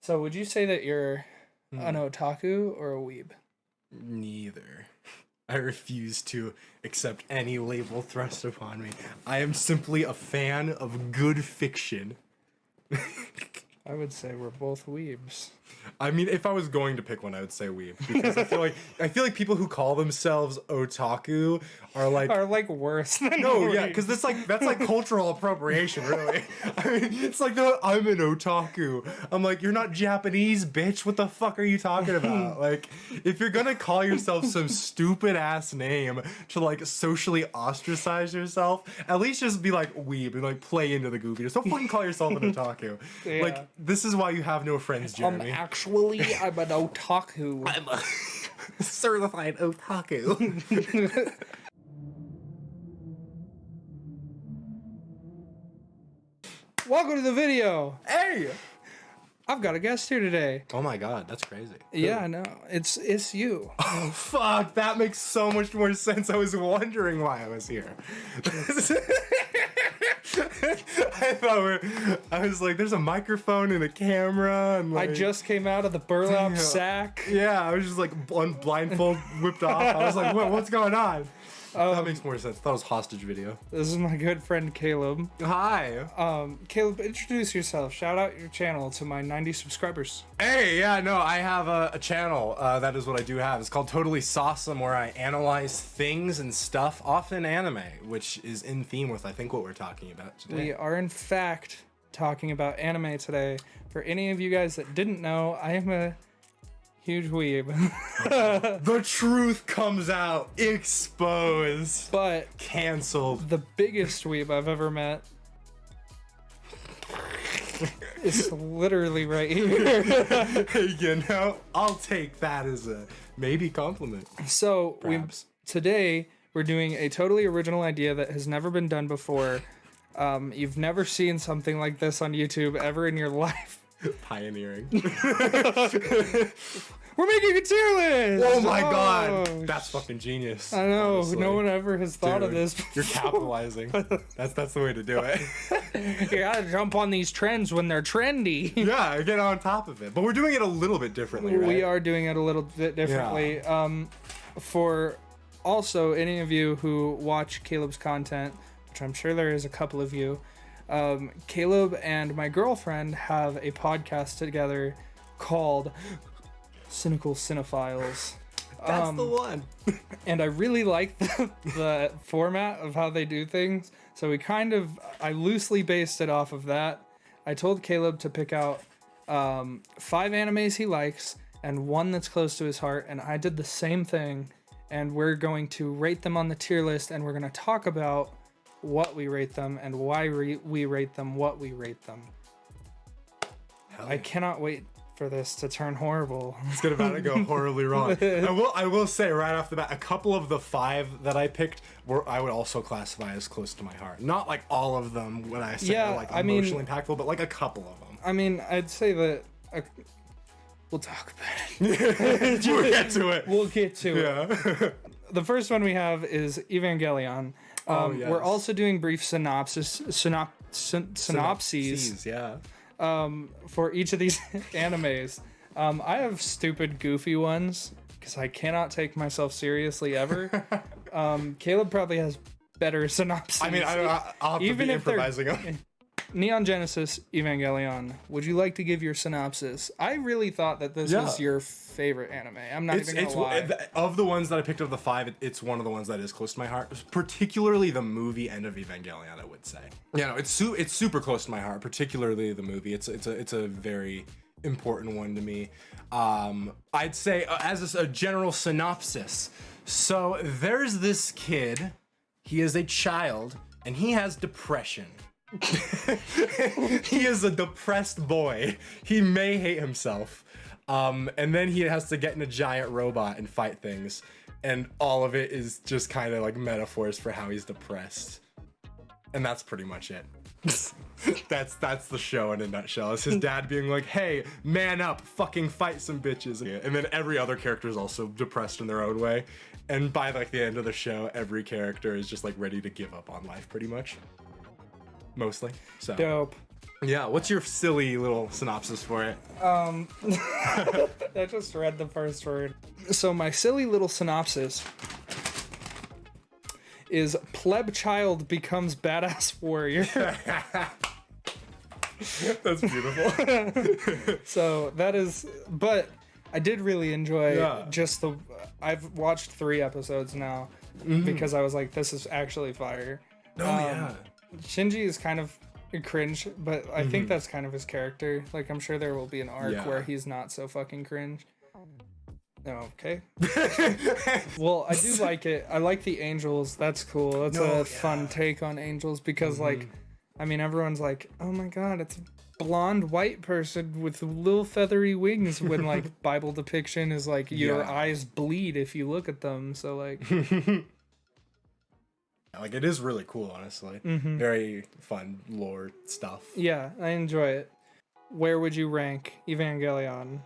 So would you say that you're an otaku or a weeb? Neither. I refuse to accept any label thrust upon me. I am simply a fan of good fiction. I would say we're both weebs. I mean, if I was going to pick one, I would say weeb, because I feel like people who call themselves otaku are like worse than no, yeah, because that's like cultural appropriation, really. I mean, it's like I'm an otaku. I'm like, you're not Japanese, bitch. What the fuck are you talking about? Like, if you're gonna call yourself some stupid ass name to like socially ostracize yourself, at least just be like weeb and like play into the goofiness. Don't fucking call yourself an otaku. Yeah. Like, this is why you have no friends, Jeremy. Actually, I'm an otaku. I'm a certified otaku. Welcome to the video. Hey! I've got a guest here today. Oh my god, that's crazy. Yeah, I know. It's you. Oh fuck, that makes so much more sense. I was wondering why I was here. I was like, there's a microphone and a camera, and like, I just came out of the burlap sack. Yeah, I was just like blindfold whipped off. I was like, what's going on? That makes more sense. That was hostage video. This is my good friend Caleb. Hi. Caleb, introduce yourself. Shout out your channel to my 90 subscribers. Hey, yeah, no, I have a channel. That is what I do have. It's called Totally Sawsome, where I analyze things and stuff, often anime, which is in theme with, I think, what we're talking about today. We are, in fact, talking about anime today. For any of you guys that didn't know, I am a huge weeb. The truth comes out. Exposed. But canceled. The biggest weeb I've ever met is literally right here. You know, I'll take that as a maybe compliment. So today we're doing a totally original idea that has never been done before. You've never seen something like this on YouTube ever in your life. Pioneering. We're making a tier list! Oh my god! That's fucking genius. I know, honestly. No one ever has thought of this before. You're capitalizing. That's the way to do it. You gotta jump on these trends when they're trendy. Yeah, get on top of it. But we're doing it a little bit differently, right? We are doing it a little bit differently. Yeah. For also any of you who watch Caleb's content, which I'm sure there is a couple of you, Caleb and my girlfriend have a podcast together called Cynical Cinephiles. That's the one. And I really like the format of how they do things. So I loosely based it off of that. I told Caleb to pick out 5 animes he likes and one that's close to his heart. And I did the same thing. And we're going to rate them on the tier list. And we're going to talk about what we rate them and why we rate them, what we rate them. I cannot wait for this to turn horrible. It's about to go horribly wrong. I will say right off the bat, a couple of the 5 that I picked I would also classify as close to my heart. Not like all of them when I say are like emotionally impactful, but like a couple of them. I mean, I'd say that we'll talk about it. We'll get to it. We'll get to it. Yeah. The first one we have is Evangelion. Yes. We're also doing brief synopses. Yeah. For each of these animes. I have stupid, goofy ones because I cannot take myself seriously ever. Caleb probably has better synopses. I mean, I'll have to be improvising. Neon Genesis Evangelion. Would you like to give your synopsis? I really thought that this was your favorite anime. I'm not even gonna lie. Of the ones that I picked of the 5, it's one of the ones that is close to my heart. Particularly the movie end of Evangelion, I would say. Yeah, no, it's super close to my heart. Particularly the movie. It's a very important one to me. I'd say as a general synopsis. So there's this kid. He is a child, and he has depression. He is a depressed boy. He may hate himself. And then he has to get in a giant robot and fight things. And all of it is just kind of like metaphors for how he's depressed. And that's pretty much it. That's the show in a nutshell. It's his dad being like, hey, man up, fucking fight some bitches. And then every other character is also depressed in their own way. And by like the end of the show, every character is just like ready to give up on life pretty much. Mostly. So dope. Yeah, what's your silly little synopsis for it? I just read the first word. So my silly little synopsis is pleb child becomes badass warrior. That's beautiful. So that is, but I did really enjoy I've watched 3 episodes now because I was like, this is actually fire. Shinji is kind of cringe, but I think that's kind of his character. Like, I'm sure there will be an arc where he's not so fucking cringe. Okay. Well, I do like it. I like the angels. That's cool. That's a fun take on angels because, like, I mean, everyone's like, oh my god, it's a blonde white person with little feathery wings when, like, Bible depiction is, like, your eyes bleed if you look at them. So, like... Like, it is really cool, honestly. Very fun lore stuff. Yeah, I enjoy it. Where would you rank Evangelion?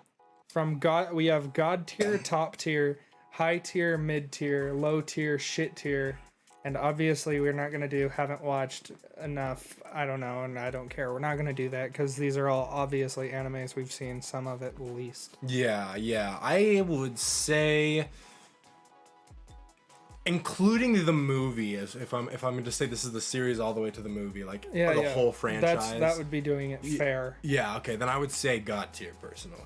From God, we have God tier, top tier, high tier, mid tier, low tier, shit tier, and obviously we're not gonna do haven't watched enough. I don't know, and I don't care. We're not gonna do that because these are all obviously animes we've seen some of at least. Yeah. I would say, including the movie, as if I'm going to say this is the series all the way to the movie, like the whole franchise. That would be doing it fair. Yeah. Okay. Then I would say God tier personally.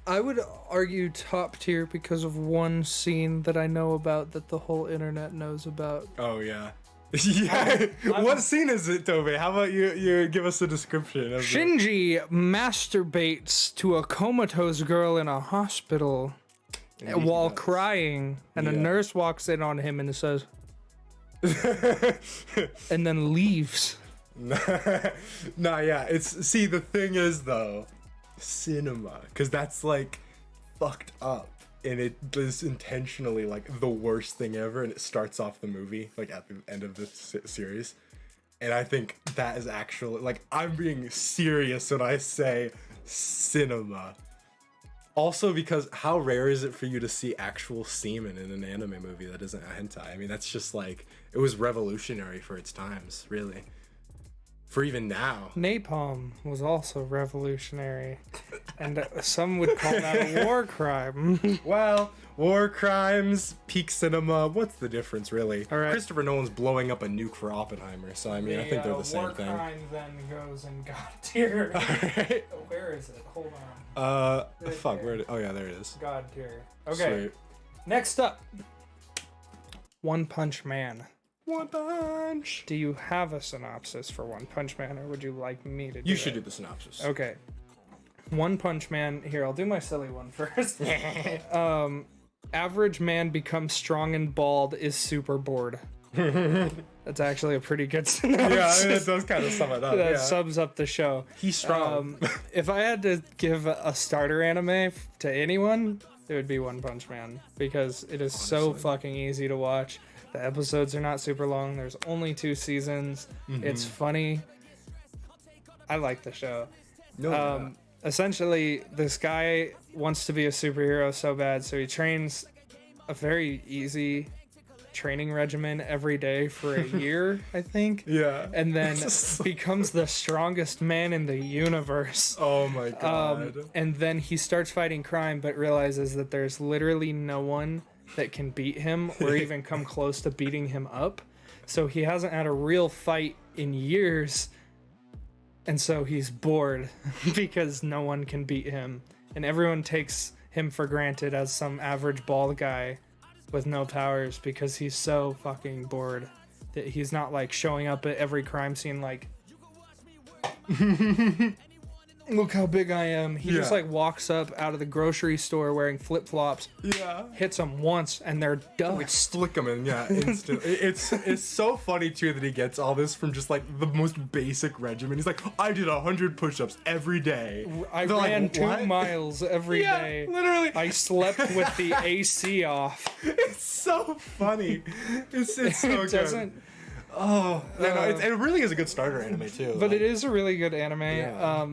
I would argue top tier because of one scene that I know about that the whole internet knows about. Oh, yeah. Yeah. What scene is it, Tobe? How about you give us a description of Shinji masturbates to a comatose girl in a hospital while crying, and a nurse walks in on him and says, and then leaves. See, the thing is, though, cinema, because that's like fucked up, and it is intentionally like the worst thing ever, and it starts off the movie like at the end of the series, and I think that is actually, like, I'm being serious when I say cinema. Also, because how rare is it for you to see actual semen in an anime movie that isn't a hentai? I mean, that's just like, it was revolutionary for its times, really. For even now. Napalm was also revolutionary, and some would call that a war crime. Well, war crimes, peak cinema, what's the difference, really? All right. Christopher Nolan's blowing up a nuke for Oppenheimer, so I mean, I think they're the same war thing. War crime then goes in God tier. Alright. Where is it? Hold on. Fuck, where did, oh yeah, there it is. God tier. Okay. Sweet. Next up, One Punch Man. One Punch. Do you have a synopsis for One Punch Man, or would you like me to do You should it? do the synopsis. Okay. One Punch Man. Here, I'll do my silly one first. Average man becomes strong and bald, is super bored. That's actually a pretty good synopsis. Yeah, I mean, that does kind of sum it up. That sums up the show. He's strong. If I had to give a starter anime to anyone, it would be One Punch Man, because it is so fucking easy to watch. The episodes are not super long. There's only 2 seasons. It's funny. I like the show. Essentially, this guy wants to be a superhero so bad, so he trains a very easy training regimen every day for a year, I think. Yeah. And then becomes the strongest man in the universe. Oh my god. And then he starts fighting crime, but realizes that there's literally no one that can beat him or even come close to beating him up. So he hasn't had a real fight in years. And so he's bored because no one can beat him. And everyone takes him for granted as some average bald guy with no powers because he's so fucking bored that he's not like showing up at every crime scene like, look how big I am. He just like walks up out of the grocery store wearing flip-flops, hits them once, and they're dust. Flick them in, instantly. It's so funny too that he gets all this from just like the most basic regimen. He's like, I did 100 push-ups every day. I ran 2 miles every day. Literally. I slept with the AC off. It's so funny. It's so It good. doesn't. Oh, it really is a good starter anime too. But it is a really good anime. Yeah.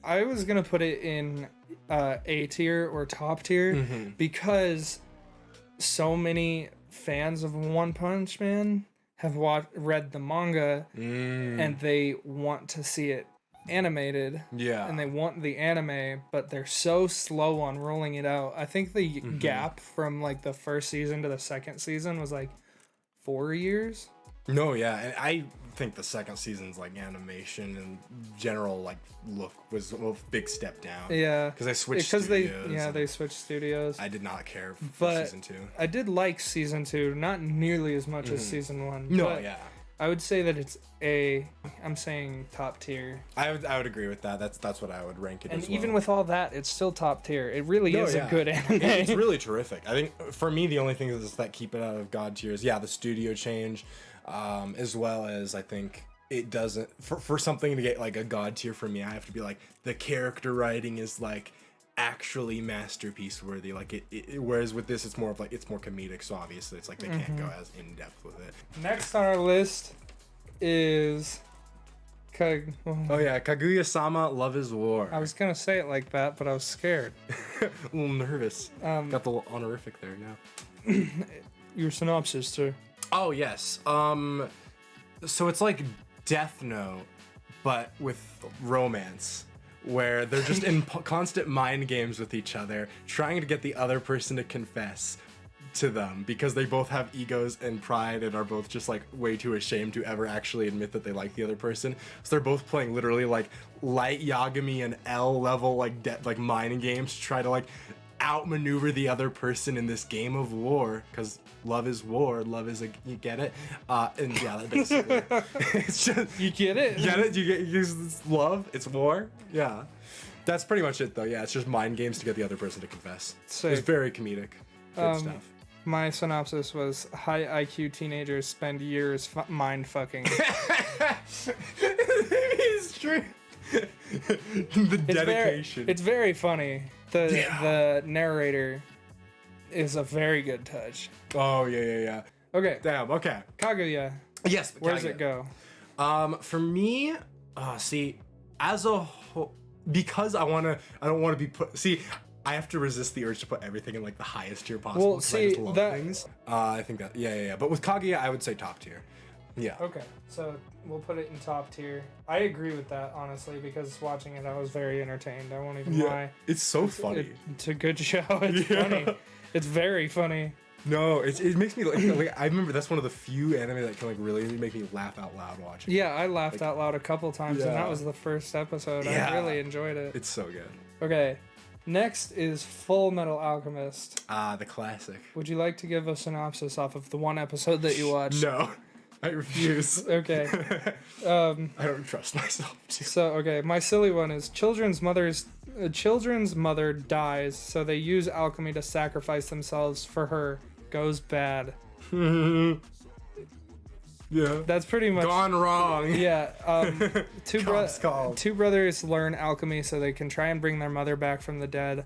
I was gonna put it in A tier or top tier because so many fans of One Punch Man have read the manga and they want to see it animated. Yeah. And they want the anime, but they're so slow on rolling it out. I think the gap from like the first season to the second season was like 4 years. No, yeah, and I think the second season's like animation and general like look was a big step down. Yeah, because they switched studios. They switched studios. I did not care for But season 2. I did like season 2, not nearly as much as season 1. No, but yeah, I would say that it's I'm saying top tier. I would agree with that. That's what I would rank it. And as even well. with all that, it's still top tier. It really is a good anime. It's really terrific. I think for me the only thing is that keep it out of God tier is the studio change, as well as I think it doesn't for something to get like a God tier for me. I have to be like the character writing is like actually masterpiece worthy. Like it whereas with this it's more of like it's more comedic. So obviously it's like they can't go as in depth with it. Next on our list is. Oh yeah, Kaguya-sama, Love is War. I was gonna say it like that, but I was scared. A little nervous. Got the little honorific there, yeah. Your synopsis, sir. Oh yes. So it's like Death Note, but with romance, where they're just in constant mind games with each other, trying to get the other person to confess to them because they both have egos and pride and are both just like way too ashamed to ever actually admit that they like the other person. So they're both playing literally like light Yagami and L level like mind games to try to like outmaneuver the other person in this game of war, because love is war, love is you get it, and yeah, that basically it's just you get it, it's love, it's war, yeah, that's pretty much it though. Yeah, it's just mind games to get the other person to confess. It's very comedic, good stuff. My synopsis was high IQ teenagers spend years mind fucking. It's true. The dedication. It's very funny. The narrator is a very good touch. Oh yeah. Okay. Damn. Okay. Kaguya. Yes. Where does it go? For me, see, as a whole, because I don't want to be put. See, I have to resist the urge to put everything in like the highest tier possible. Well, see, I just love things. I think that yeah. But with Kaguya, I would say top tier. Yeah. Okay, so we'll put it in top tier. I agree with that, honestly, because watching it, I was very entertained. I won't even lie. It's so funny. It's a good show. It's funny. It's very funny. No, it makes me like I remember that's one of the few anime that can like really make me laugh out loud watching. Yeah, I laughed out loud a couple times, and that was the first episode. Yeah. I really enjoyed it. It's so good. Okay, next is Full Metal Alchemist. The classic. Would you like to give a synopsis off of the one episode that you watched? No. I refuse. Okay. I don't trust myself. So, my silly one is children's mother dies, so they use alchemy to sacrifice themselves for her. Goes bad. Yeah. That's pretty much gone wrong. Yeah. Two brothers learn alchemy so they can try and bring their mother back from the dead.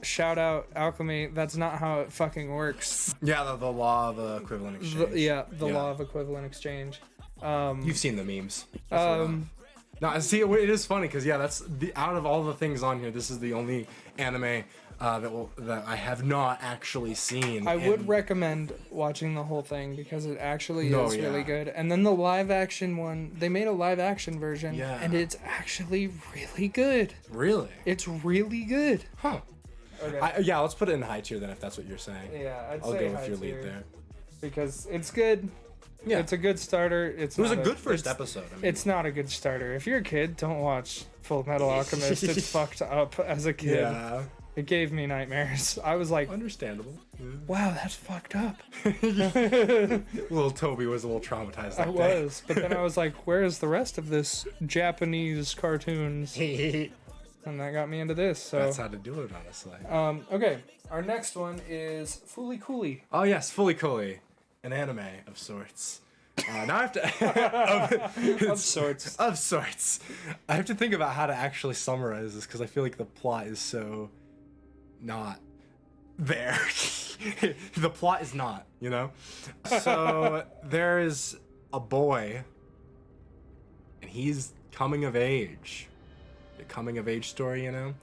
Shout out alchemy. That's not how it fucking works. Yeah, the law of equivalent exchange. The law of equivalent exchange. You've seen the memes. No, see, it is funny because that's out of all the things on here, this is the only anime that I have not actually seen. I would recommend watching the whole thing because it actually is really good. And then the live action one, they made a live action version, and it's actually really good. Really? It's really good. Huh. Okay. Let's put it in high tier then if that's what you're saying. Yeah, I'll go with your lead there. Because it's good. Yeah. It's a good starter. It was a good first episode. I mean, it's not a good starter. If you're a kid, don't watch Full Metal Alchemist. It's fucked up as a kid. Yeah. It gave me nightmares. I was like... Understandable. Yeah. Wow, that's fucked up. Little Toby was a little traumatized that day. But then I was like, where is the rest of this Japanese cartoons? And that got me into this. So that's how to do it, honestly. Okay, our next one is Fooly Cooly. Oh yes, Fooly Cooly, an anime of sorts. Now I have to of sorts. Of sorts. I have to think about how to actually summarize this because I feel like the plot is so not there. The plot is not, you know. So there is a boy, and he's coming of age. Coming of age story, you know,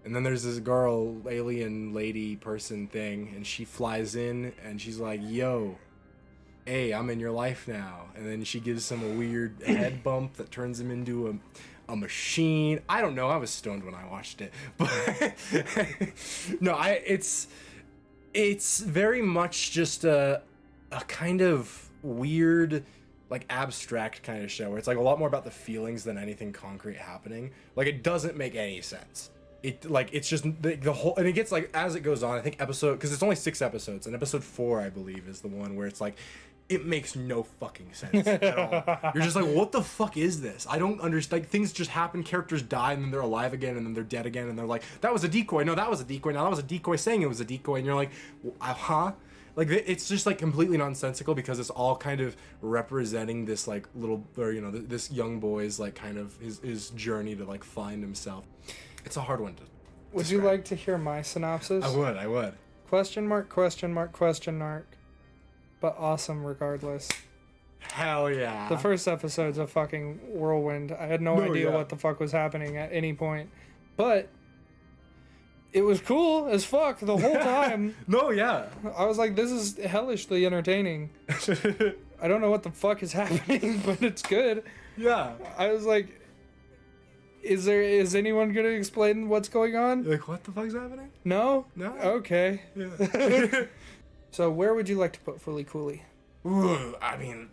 and then there's this girl, alien lady person thing, and she flies in and she's like, yo, hey, I'm in your life now. And then she gives him a weird head bump that turns him into a machine. I don't know. I was stoned when I watched it. But no, it's very much just a kind of weird, like abstract kind of show where it's like a lot more about the feelings than anything concrete happening. Like it doesn't make any sense. It's just the whole, and it gets like as it goes on. I think because it's only 6 episodes, and episode 4 I believe is the one where it's like it makes no fucking sense at all. You're just like, what the fuck is this? I don't understand. Like, things just happen, characters die, and then they're alive again, and then they're dead again, and they're like, that was a decoy. No, that was a decoy. Now that was a decoy saying it was a decoy, and you're like, huh? Like, it's just like completely nonsensical because it's all kind of representing this like little, or this young boy's like kind of his journey to like find himself. It's a hard one to Would describe. you like to hear my synopsis? I would. Question mark, question mark, question mark. But awesome regardless. Hell yeah. The first episode's a fucking whirlwind. I had no idea what the fuck was happening at any point. But it was cool as fuck the whole time. No, yeah. I was like, this is hellishly entertaining. I don't know what the fuck is happening, but it's good. Yeah. I was like, is anyone gonna explain what's going on? Like, what the fuck's happening? No? No. Okay. Yeah. So where would you like to put Fully Cooley? Ooh, I mean,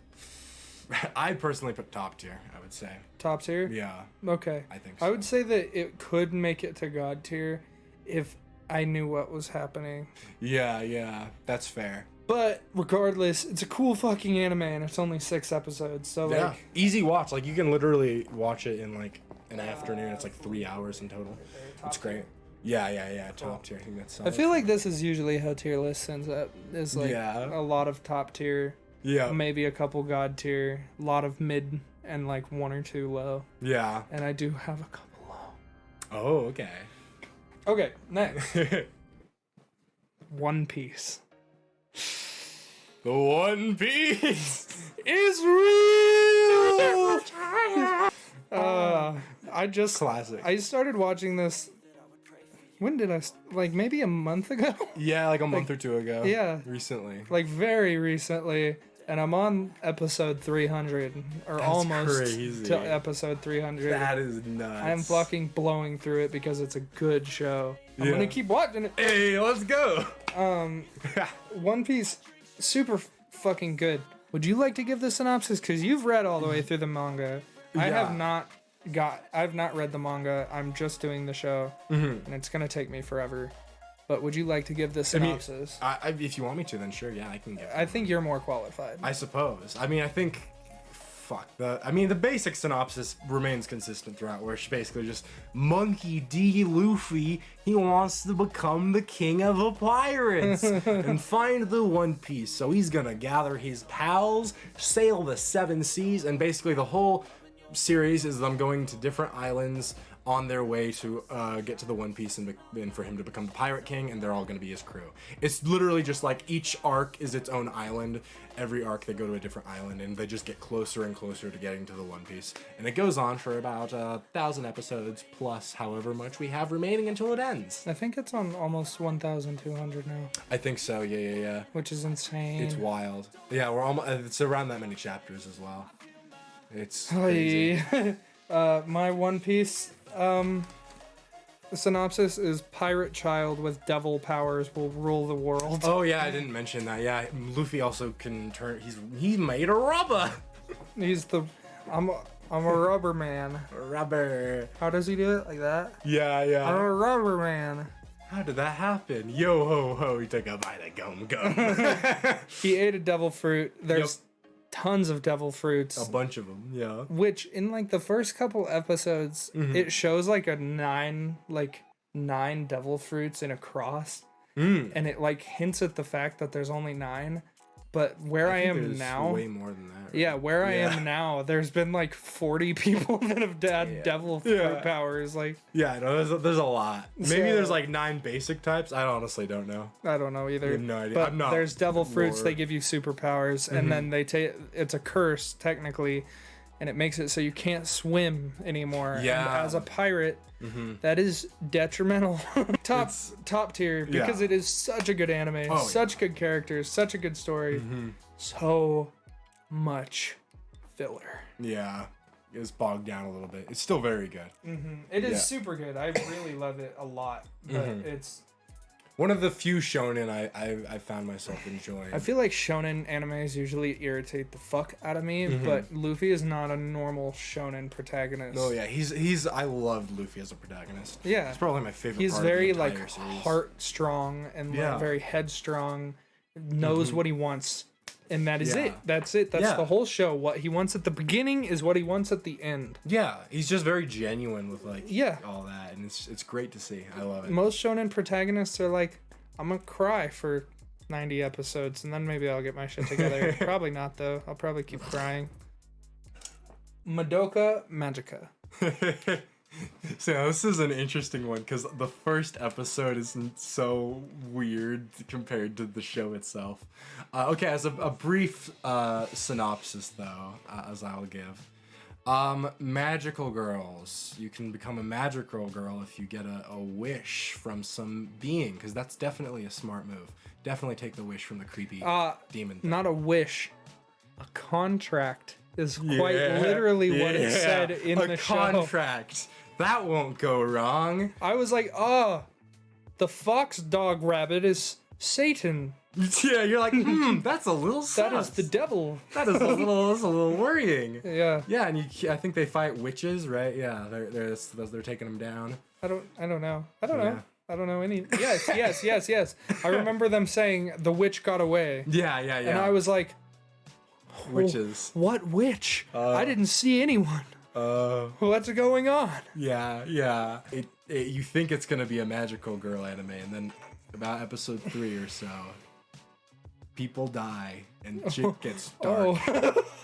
I personally put top tier, I would say. Top tier? Yeah. Okay. I think so. I would say that it could make it to God tier if I knew what was happening. Yeah, that's fair. But regardless, it's a cool fucking anime and it's only 6 episodes. So Yeah. like Easy watch. Like, you can literally watch it in like an afternoon. It's like 3 hours in total. It's great. Yeah. Top tier. I think that's solid. I feel like this is usually how tier list ends up. Is like Yeah. a lot of top tier, Yeah. maybe a couple God tier, a lot of mid, and like 1 or 2 low. Yeah. And I do have a couple low. Oh, okay. Okay, next. One Piece. The One Piece. Is real. I just Classic. I started watching this. When did like maybe a month ago? Yeah, like a month or 2 ago. Yeah. Recently. Like very recently, and I'm on episode 300 or That's almost crazy. to episode 300. That is nuts. I'm fucking blowing through it because it's a good show. I'm Yeah. gonna keep watching it. Hey, let's go. One Piece, super fucking good. Would you like to give the synopsis? Because you've read all the way through the manga. I Yeah. I've not read the manga. I'm just doing the show, and it's gonna take me forever. But would you like to give the synopsis? If you want me to, then sure. Yeah, I can give. I think you're more qualified. I suppose. I mean, I think. Fuck. The basic synopsis remains consistent throughout, where it's basically just Monkey D. Luffy. He wants to become the king of the pirates and find the One Piece. So he's gonna gather his pals, sail the 7 seas, and basically the whole series is them going to different islands on their way to get to the One Piece and for him to become the Pirate King, and they're all going to be his crew. It's literally just like each arc is its own island. Every arc they go to a different island, and they just get closer and closer to getting to the One Piece. And it goes on for about 1,000 episodes plus however much we have remaining until it ends. I think it's on almost 1,200 now, I think so. Yeah. which is insane. It's wild. Yeah, we're almost. It's around that many chapters as well. It's crazy. My One Piece synopsis is pirate child with devil powers will rule the world. Oh yeah, I didn't mention that. Yeah, Luffy also can turn. He made a rubber. I'm a rubber man. Rubber. How does he do it? Like that? I'm Yeah. a rubber man. How did that happen? Yo ho ho! He took a bite of gum. He ate a devil fruit. There's tons of devil fruits. A bunch of them. Yeah. Which in like the first couple episodes, it shows like a nine devil fruits in a cross, and it like hints at the fact that there's only 9. But where I am There's now, way more than that. Right? yeah, where I am now, there's been like 40 people that have had devil fruit powers. Like, Yeah, no, there's a lot. Maybe So- there's like 9 basic types. I honestly don't know. I don't know either. I have no idea. But I'm not there's devil fruits. lore. They give you superpowers, and then they take. It's a curse technically, and it makes it so you can't swim anymore. Yeah. And as a pirate, that is detrimental. top tier because Yeah. it is such a good anime, Oh, such good characters, such a good story. so much filler. Yeah, it was bogged down a little bit. It's still very good. It is super good. I really love it a lot, but it's one of the few shonen I found myself enjoying. I feel like shonen animes usually irritate the fuck out of me, but Luffy is not a normal shonen protagonist. Oh yeah, he's I loved Luffy as a protagonist. Yeah, it's probably my favorite. He's part very of the like entire series. heart strong and like, very headstrong, knows what he wants, and that is it. That's it. That's the whole show. What he wants at the beginning is what he wants at the end. Yeah, he's just very genuine with like all that, and it's great to see. I love it. Most shonen protagonists are like, I'm gonna cry for 90 episodes, and then maybe I'll get my shit together. Probably not though. I'll probably keep crying. Madoka Magica. So this is an interesting one because the first episode isn't so weird compared to the show itself. Okay, as a brief synopsis though, as I'll give. Magical girls. You can become a magical girl if you get a wish from some being, because that's definitely a smart move. Definitely take the wish from the creepy demon thing. Not a wish, a contract is quite literally what it said in the show. A contract. That won't go wrong. I was like, the fox dog rabbit is Satan. Yeah, you're like, that's a little sus. That is the devil. That's a little worrying. Yeah. Yeah, and I think they fight witches, right? Yeah, they're taking them down. I don't know. I don't know any. Yes. I remember them saying the witch got away. Yeah. And I was like, witches. What witch? I didn't see anyone. What's going on? Yeah. You think it's gonna be a magical girl anime, and then about episode 3 or so, people die and shit gets dark.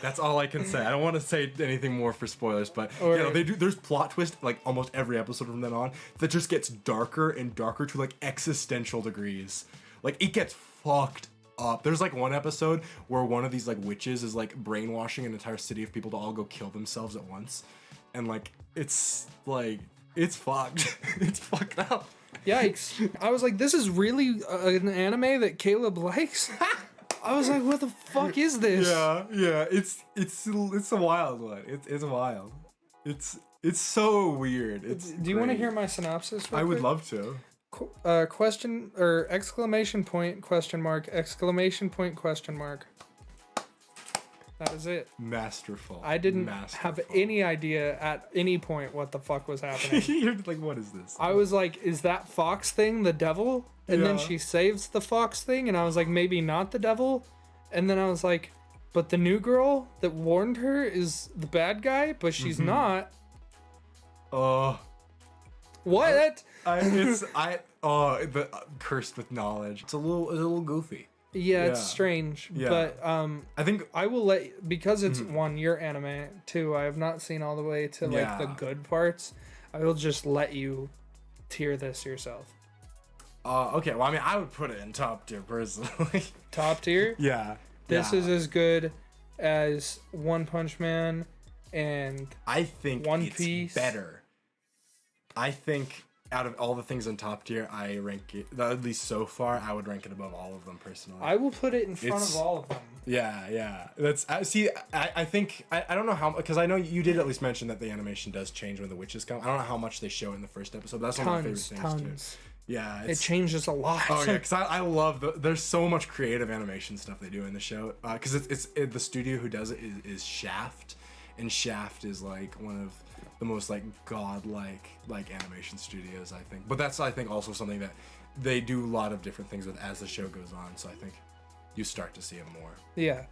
That's all I can say. I don't want to say anything more for spoilers, but they do. There's plot twist like almost every episode from then on that just gets darker and darker to like existential degrees. Like it gets fucked up. There's like one episode where one of these like witches is like brainwashing an entire city of people to all go kill themselves at once, and like it's fucked. It's fucked up. Yikes. I was like, this is really an anime that Caleb likes? I was like, what the fuck is this? Yeah. It's a wild one. It's wild. It's so weird. Do you want to hear my synopsis? I would love to. Question or exclamation point, question mark, exclamation point, question mark. That is it. Masterful. I didn't have any idea at any point what the fuck was happening. You're like, what is this? I was like, is that fox thing the devil? And then she saves the fox thing, and I was like, maybe not the devil. And then I was like, but the new girl that warned her is the bad guy, but she's not. What? Cursed with knowledge. It's a little goofy. Yeah, it's strange. Yeah. But I think I will let, because it's 1 year anime, 2, I have not seen all the way to like the good parts. I will just let you tier this yourself. Okay, well I mean I would put it in top tier personally. Top tier? Yeah. This is as good as One Punch Man and I think One Piece. Better. I think out of all the things in top tier, I rank it, at least so far, I would rank it above all of them personally. I will put it in front of all of them. Yeah. That's I think I don't know how, because I know you did at least mention that the animation does change when the witches come. I don't know how much they show in the first episode, but that's one of my favorite things too. Yeah, it changes a lot. Oh yeah, because I love there's so much creative animation stuff they do in the show. Because it's the studio who does it is Shaft, and Shaft is like one of the most like godlike like animation studios, I think. But that's, I think, also something that they do a lot of different things with as the show goes on. So I think you start to see it more. Yeah.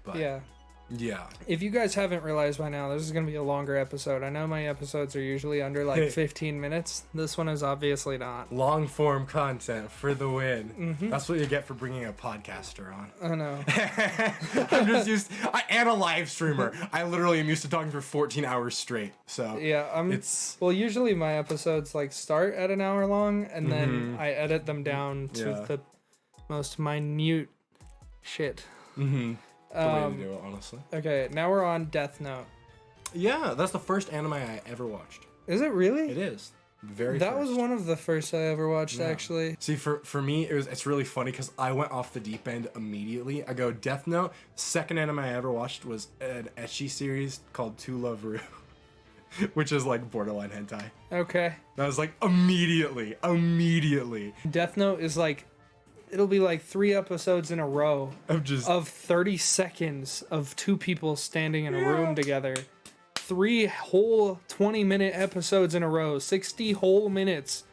But, yeah. Yeah. If you guys haven't realized by now, this is going to be a longer episode. I know my episodes are usually under like 15 minutes. This one is obviously not. Long form content for the win. Mm-hmm. That's what you get for bringing a podcaster on. I know. I'm just used, and a live streamer. I literally am used to talking for 14 hours straight. So yeah, well, usually my episodes like start at an hour long, and then I edit them down to the most minute shit. Mm-hmm. The way to do it, honestly. Okay, now we're on Death Note. Yeah, that's the first anime I ever watched. Is it really? It is. That was one of the first I ever watched, actually. See, for me, it's really funny because I went off the deep end immediately. I go Death Note. Second anime I ever watched was an ecchi series called To Love Ru, which is like borderline hentai. Okay. That was like immediately. Death Note is like, it'll be like 3 episodes in a row of 30 seconds of 2 people standing in a room together. 3 whole 20-minute episodes in a row, 60 whole minutes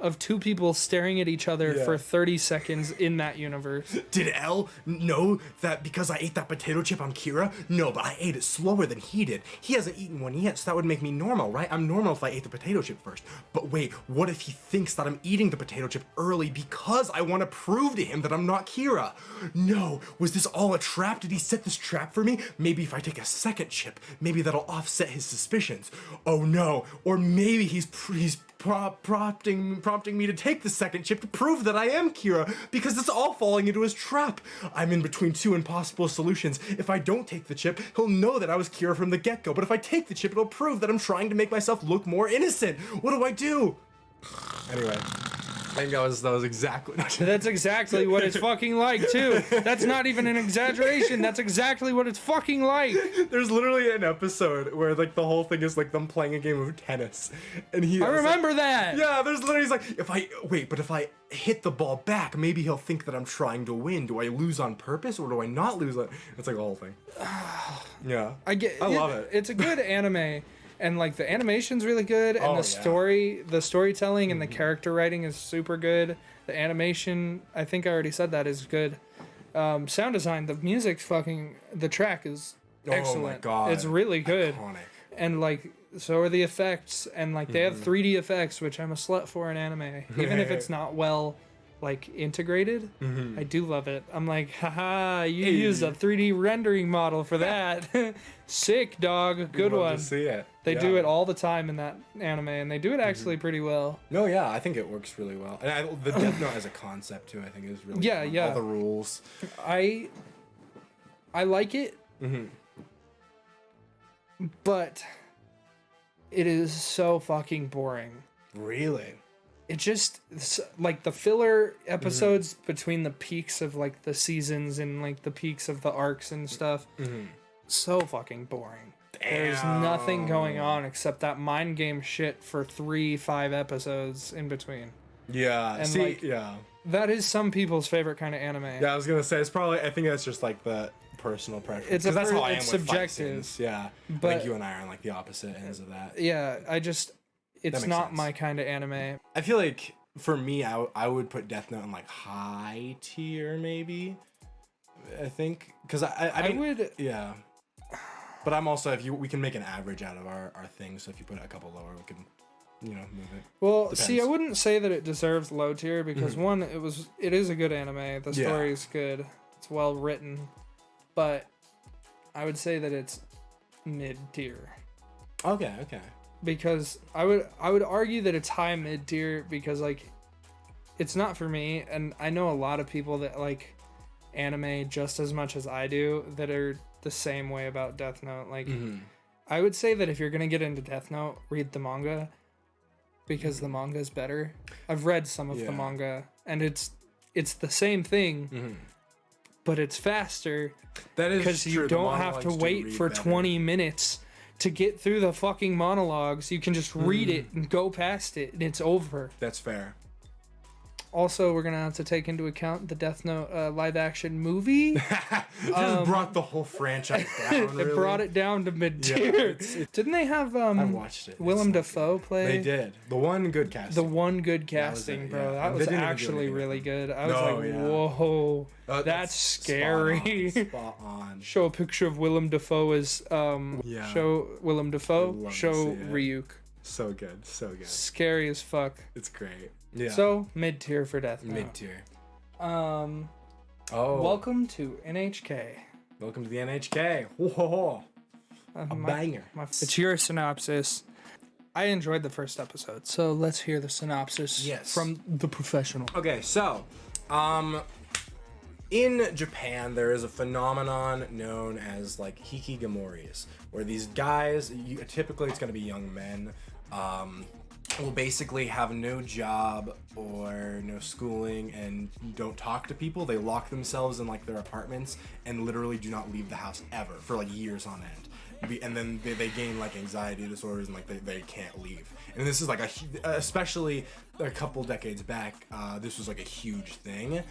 of 2 people staring at each other for 30 seconds in that universe. Did L know that because I ate that potato chip I'm Kira? No, but I ate it slower than he did. He hasn't eaten one yet, so that would make me normal, right? I'm normal if I ate the potato chip first. But wait, what if he thinks that I'm eating the potato chip early because I want to prove to him that I'm not Kira? No, was this all a trap? Did he set this trap for me? Maybe if I take a second chip, maybe that'll offset his suspicions. Oh no, or maybe he's prompting me to take the second chip to prove that I am Kira, because it's all falling into his trap. I'm in between 2 impossible solutions. If I don't take the chip, he'll know that I was Kira from the get-go, but if I take the chip, it'll prove that I'm trying to make myself look more innocent. What do I do? Anyway, I think that was exactly... That's exactly what it's fucking like, too. That's not even an exaggeration. That's exactly what it's fucking like. There's literally an episode where like the whole thing is like them playing a game of tennis, and I remember that. Yeah, there's literally, he's like, if I hit the ball back, maybe he'll think that I'm trying to win. Do I lose on purpose or do I not lose on? It's like the whole thing. Yeah, I love it. It's a good anime. And like the animation's really good, and the storytelling and the character writing is super good. The animation, I think I already said that, is good. Sound design, the track is excellent. Oh my god, it's really good. Iconic. And like, so are the effects, and like they have 3D effects, which I'm a slut for in anime, even if it's not well like integrated. I do love it. I'm like, haha, you used a 3D rendering model for that. Sick, dog. Good one. To see it. They do it all the time in that anime, and they do it actually pretty well. No, yeah, I think it works really well. And the Death Note as a concept too, I think is really fun. Yeah. All the rules. I like it, but it is so fucking boring. Really? It just, like, the filler episodes between the peaks of like the seasons and like the peaks of the arcs and stuff, so fucking boring. Damn. There's nothing going on except that mind game shit for 3-5 episodes in between. Yeah, and that is some people's favorite kind of anime. Yeah, I was gonna say, it's probably, I think that's just like the personal preference. Because that's how I am with subjective. Fight yeah, but I think you and I are on like the opposite ends of that. Yeah, it's not sense. My kind of anime. I feel like for me, I would put Death Note in like high tier, maybe. I think because I mean, would, yeah. But I'm also, we can make an average out of our thing. So if you put it a couple lower, we can, move it. Well, depends. See, I wouldn't say that it deserves low tier because one, it is a good anime. The story is good. It's well written, but I would say that it's mid tier. Okay. Because I would argue that it's high mid tier because like it's not for me, and I know a lot of people that like anime just as much as I do that are the same way about Death Note. Like I would say that if you're gonna get into Death Note, read the manga because the manga is better. I've read some of the manga and it's the same thing, but it's faster. That is because you don't have to wait for 20 minutes to get through the fucking monologues. You can just read it and go past it and it's over. That's fair. Also, we're gonna have to take into account the Death Note live action movie. Just brought the whole franchise down. It brought it down to mid tier. Didn't they have I watched it. Willem Dafoe play? They did. The one good casting, bro. That was actually really good. I was whoa, that's scary. Spot on. Show a picture of Willem Dafoe as show Willem Dafoe. Show Ryuk. So good. Scary as fuck. It's great. Yeah. So mid tier for Death Note. Mid tier. Welcome to NHK. Welcome to the NHK. Whoa. A banger. It's your synopsis. I enjoyed the first episode, so let's hear the synopsis from the professional. Okay, so, in Japan, there is a phenomenon known as like hikikomoris, where these guys, typically it's going to be young men, will basically have no job or no schooling and don't talk to people. They lock themselves in like their apartments and literally do not leave the house ever for like years on end. And then they gain like anxiety disorders and like they can't leave. And this is like especially a couple decades back, this was like a huge thing.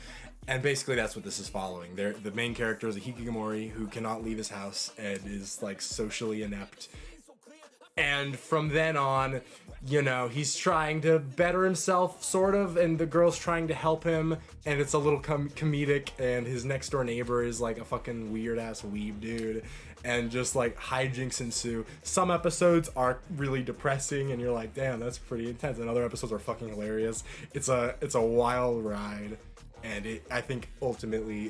And basically that's what this is following. The main character is a hikikomori who cannot leave his house and is like socially inept. And from then on, you know, he's trying to better himself, sort of, and the girl's trying to help him, and it's a little comedic, and his next door neighbor is like a fucking weird-ass weeb dude, and just like hijinks ensue. Some episodes are really depressing, and you're like, damn, that's pretty intense, and other episodes are fucking hilarious. It's a wild ride, and I think ultimately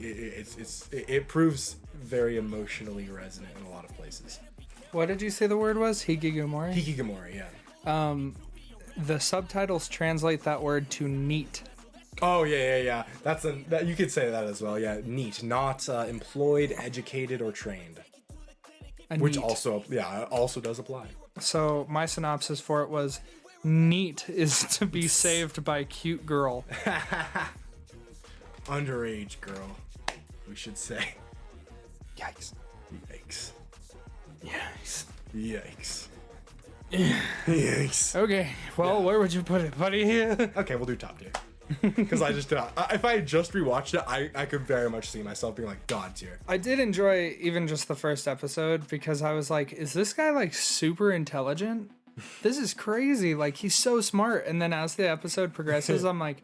it proves very emotionally resonant in a lot of places. What did you say the word was? Hikikomori? Hikikomori, yeah. The subtitles translate that word to neat. Oh, yeah. That you could say that as well, yeah. Neat, not employed, educated, or trained. Which also does apply. So my synopsis for it was, neat is to be saved by cute girl. Underage girl, we should say. Yikes. Yikes. Yikes. Yikes. Yikes. Okay, well, where would you put it, buddy? Okay, we'll do top tier. Because if I had just rewatched it, I could very much see myself being like god tier. I did enjoy even just the first episode because I was like, is this guy like super intelligent? This is crazy. Like, he's so smart. And then as the episode progresses, I'm like,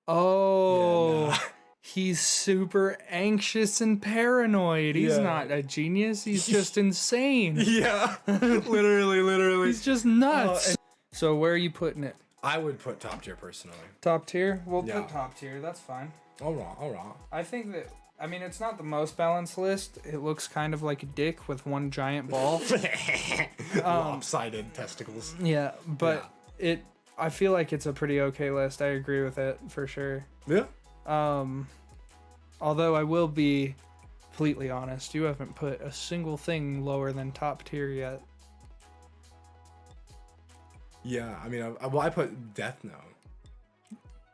oh, yeah, no. He's super anxious and paranoid. He's not a genius. He's just insane. Yeah, literally. He's just nuts. So where are you putting it? I would put top tier personally. Top tier? We'll put top tier. That's fine. All right. I think that, I mean, it's not the most balanced list. It looks kind of like a dick with one giant ball. Lopsided testicles. Yeah, but I feel like it's a pretty okay list. I agree with it for sure. Yeah. Although I will be completely honest, you haven't put a single thing lower than top tier yet. Yeah, I mean, I put Death Note.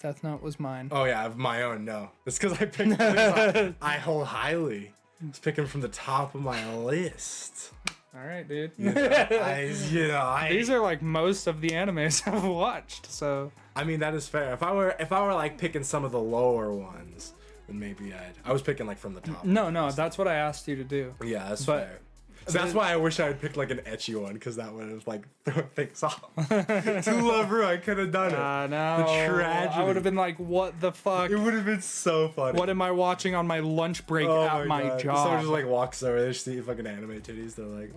Death Note was mine. Oh yeah, I have my own. No, it's because I picked. I hold highly. I was picking from the top of my list. All right, dude. These are like most of the animes I've watched. So I mean, that is fair. If I were like picking some of the lower ones, then maybe I was picking like from the top. No, that's what I asked you to do. Yeah, that's fair. So that's why I wish I had picked like an ecchi one, because that would have like thrown things off. To Lover, I could have done it. No. The tragedy. I would have been like, what the fuck? It would have been so funny. What am I watching on my lunch break at my job? Someone just like walks over, they just see fucking anime titties. They're like,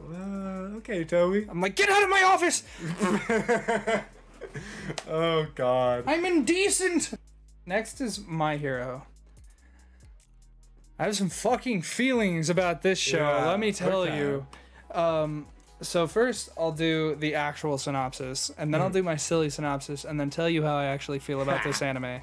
okay, Toby. I'm like, get out of my office! Oh god. I'm indecent! Next is My Hero. I have some fucking feelings about this show, let me tell you. So first I'll do the actual synopsis, and then I'll do my silly synopsis, and then tell you how I actually feel about this anime.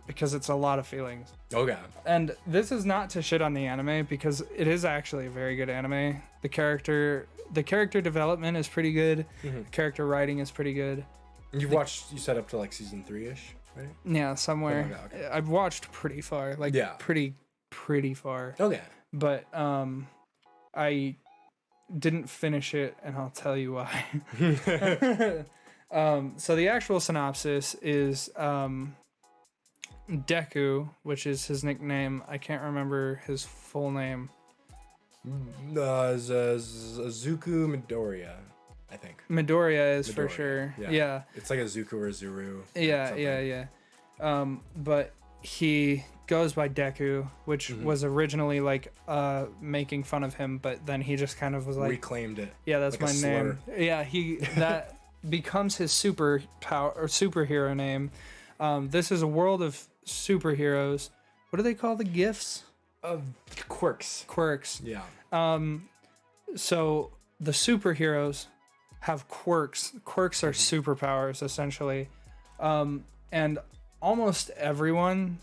Because it's a lot of feelings. Okay. And this is not to shit on the anime, because it is actually a very good anime. The character development is pretty good. The character writing is pretty good. You said up to like season 3-ish, right? Yeah, somewhere. Okay. I've watched pretty far, like pretty far. Okay. But I didn't finish it, and I'll tell you why. So the actual synopsis is Deku, which is his nickname. I can't remember his full name. Zuku Midoriya, I think. Midoriya is for sure. Yeah. It's like a Zuku or a Zuru. Yeah. But he goes by Deku, which was originally like making fun of him, but then he just kind of was like, reclaimed it. Yeah, that's like my name. Yeah, that becomes his superhero name. This is a world of superheroes. What do they call the gifts? Quirks. Quirks. Yeah. So the superheroes have quirks. Quirks are superpowers, essentially. And almost everyone,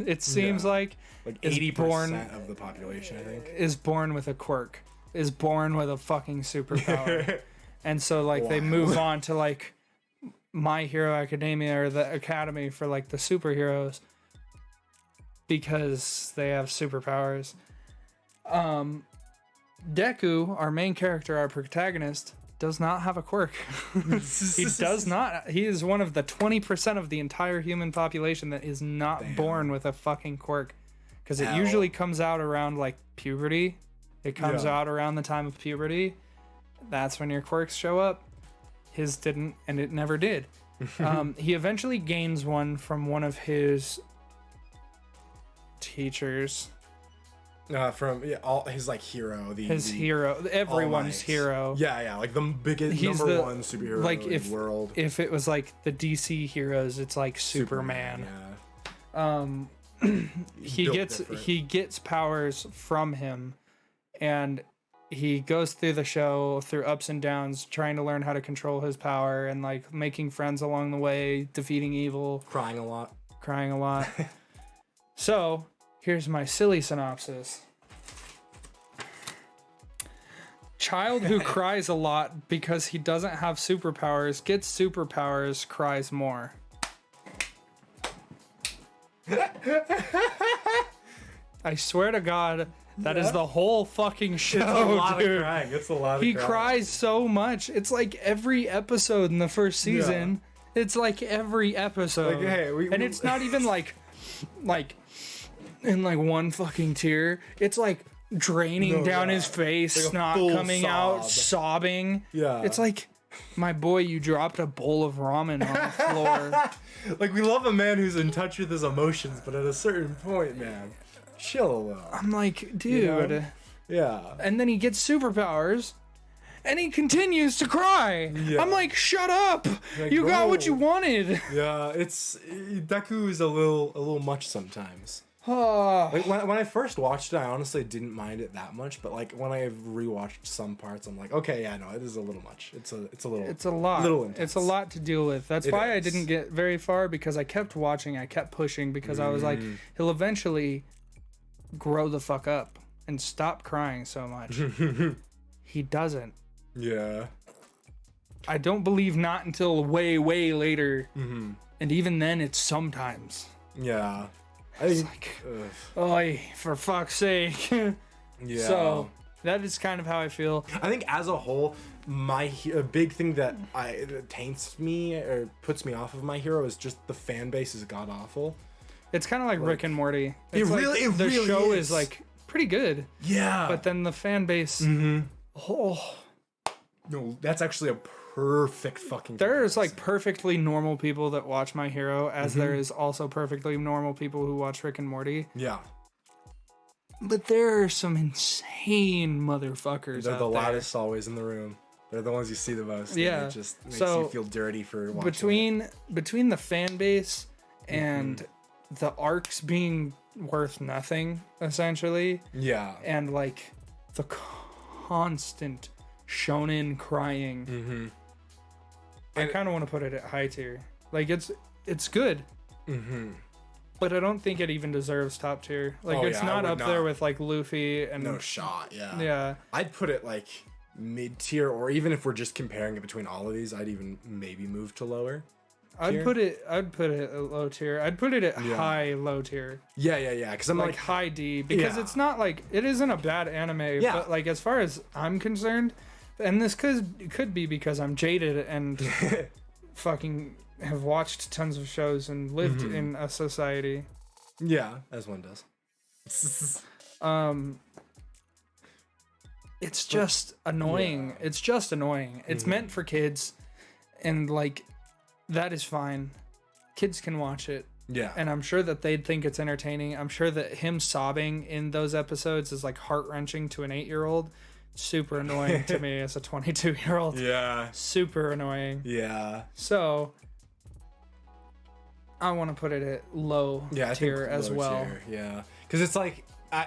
it seems like 80% of the population, I think, is born with a quirk, is born with a fucking superpower. And so like they Wild. move on to like My Hero Academia or the academy for like the superheroes because they have superpowers. Deku, our main character, our protagonist, does not have a quirk. He does not. He is one of the 20% of the entire human population that is not born with a fucking quirk. Because it usually comes out around like puberty. It comes out around the time of puberty. That's when your quirks show up. His didn't, and it never did. He eventually gains one from one of his teachers. From all his like hero, His hero, everyone's hero. Yeah, like the biggest He's number the- one superhero like in the world. If it was like the DC heroes, it's like Superman. Yeah. He gets powers from him, and he goes through the show through ups and downs, trying to learn how to control his power and like making friends along the way, defeating evil, Crying a lot. So here's my silly synopsis. Child who cries a lot because he doesn't have superpowers, gets superpowers, cries more. I swear to God, that is the whole fucking show, It's a lot dude. of crying. It's a lot of He crying. cries so much. It's like every episode in the first season. It's like every episode. Like, hey, and it's not even like in like one fucking tear. It's like draining down his face, like a snot full coming out, sob. sobbing. Yeah. It's like, my boy, you dropped a bowl of ramen on the floor. Like, we love a man who's in touch with his emotions, but at a certain point, man, chill a little. I'm like, dude. You know? Yeah. And then he gets superpowers. And he continues to cry. Yeah. I'm like, shut up! Like, You got what bro. you wanted. Yeah, Deku is a little much sometimes. Oh, Like when I first watched it, I honestly didn't mind it that much. But like when I've rewatched some parts, I'm like, okay, yeah, no, it is a little much. It's a little. it's a lot. Little intense. It's a lot to deal with. That's It why I is. didn't get very far because I kept watching. I kept pushing because I was like, he'll eventually grow the fuck up and stop crying so much. He doesn't. Yeah. I don't believe not until way, way later. Mm-hmm. And even then, it's sometimes. Yeah. I It's think. like, oy, for fuck's sake. Yeah. So that is kind of how I feel. I think as a whole, a big thing that taints me or puts me off of My Hero is just the fan base is god awful. It's kind of like Rick and Morty. It It's like really the show is. is like pretty good, Yeah. but then the fan base. Oh, no, that's actually a perfect fucking. there's like comparison. perfectly normal people that watch My Hero, as there is also perfectly normal people who watch Rick and Morty. Yeah. But there are some insane motherfuckers They're out the there. loudest always in the room. They're the ones you see the most. Yeah. And it just makes So, you feel dirty for watching. Between the fan base and the arcs being worth nothing, essentially, Yeah. and like the constant shonen crying, Mm-hmm. I kind of want to put it at high tier. Like it's good, Mm-hmm. but I don't think it even deserves top tier. Like Oh, it's yeah, I not would up there not. with like Luffy and No shot. Yeah. yeah. I'd put it like mid tier, or even if we're just comparing it between all of these, I'd even maybe move to lower. I'd Tier? put it at low tier. I'd put it at Yeah. high low tier. Yeah. Because I'm Like like, high D because Yeah. it's not like it isn't a bad anime, Yeah. but like as far as I'm concerned, and this could be because I'm jaded and fucking have watched tons of shows and lived Mm-hmm. in a society. yeah, as one does. It's just annoying. Yeah. It's just annoying. It's meant for kids, and like that is fine. Kids can watch it. Yeah. And I'm sure that they'd think it's entertaining. I'm sure that him sobbing in those episodes is like heart-wrenching to an 8-year-old. Super annoying to me as a 22-year-old. Yeah. Super annoying. Yeah. So I want to put it at low Yeah. I tier think as low well. tier, yeah. Because it's like,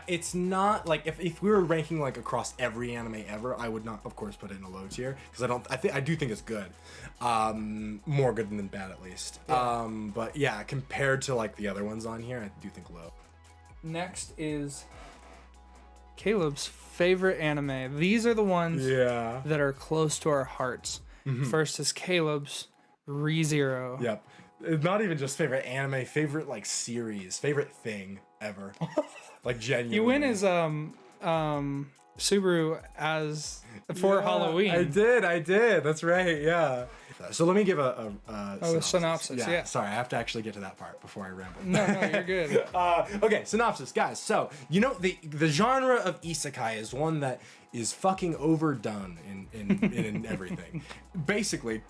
it's not like if we were ranking like across every anime ever, I would not, of course, put it in a low tier because I do think it's good, more good than bad at least. Yeah. But yeah, compared to like the other ones on here, I do think low. Next is Caleb's favorite anime. These are the ones Yeah. that are close to our hearts. First is Caleb's ReZero. Yep. Not even just favorite anime, favorite like series, favorite thing ever. Like genuinely. You win as Subaru as for Halloween. I did. That's right. Yeah. So let me give a synopsis. Yeah. Sorry, I have to actually get to that part before I ramble. No, you're good. Okay, synopsis, guys. So the genre of isekai is one that is fucking overdone in everything. Basically,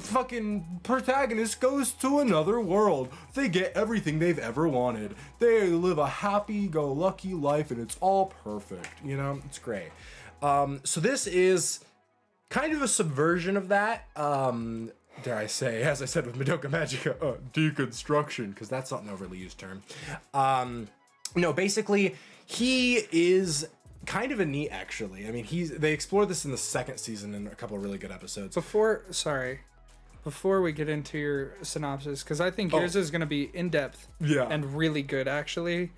fucking protagonist goes to another world. They get everything they've ever wanted. They live a happy-go-lucky life, and it's all perfect. You know, it's great. So this is kind of a subversion of that. Dare I say, as I said with Madoka Magica, deconstruction, because that's not an overly used term. No, basically, he is kind of a neat, actually. I mean, they explore this in the second season in a couple of really good episodes. Before we get into your synopsis, because I think yours is going to be in-depth and really good, actually.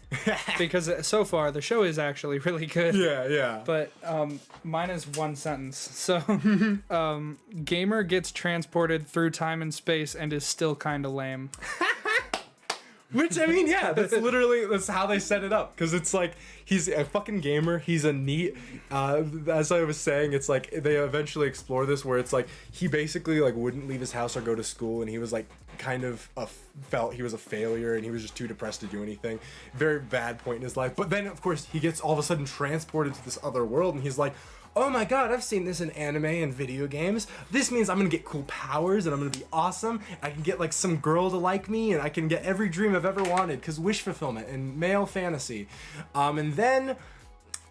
Because so far, the show is actually really good. Yeah. But mine is one sentence. So, gamer gets transported through time and space and is still kind of lame. Which, I mean, yeah, that's how they set it up. Because it's like, he's a fucking gamer. He's a neat, as I was saying, it's like, they eventually explore this where it's like, he basically like wouldn't leave his house or go to school. And he was like, kind of felt he was a failure and he was just too depressed to do anything. Very bad point in his life. But then, of course, he gets all of a sudden transported to this other world. And he's like, oh my god, I've seen this in anime and video games. This means I'm gonna get cool powers and I'm gonna be awesome. I can get like some girl to like me and I can get every dream I've ever wanted because wish fulfillment and male fantasy. And then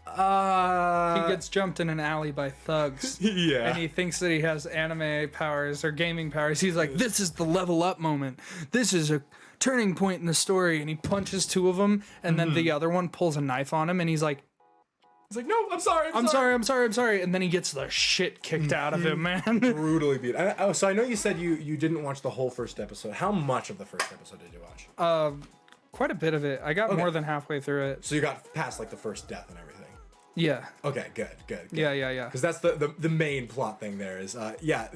he gets jumped in an alley by thugs. Yeah. And he thinks that he has anime powers or gaming powers. He's like, this is the level up moment. This is a turning point in the story. And he punches two of them and then the other one pulls a knife on him and he's like, no, I'm sorry. I'm sorry. And then he gets the shit kicked out of him, man. Brutally beat. So I know you said you didn't watch the whole first episode. How much of the first episode did you watch? Quite a bit of it. I got more than halfway through it. So you got past like the first death and everything. Yeah. Okay, good. Yeah. Because that's the main plot thing there is,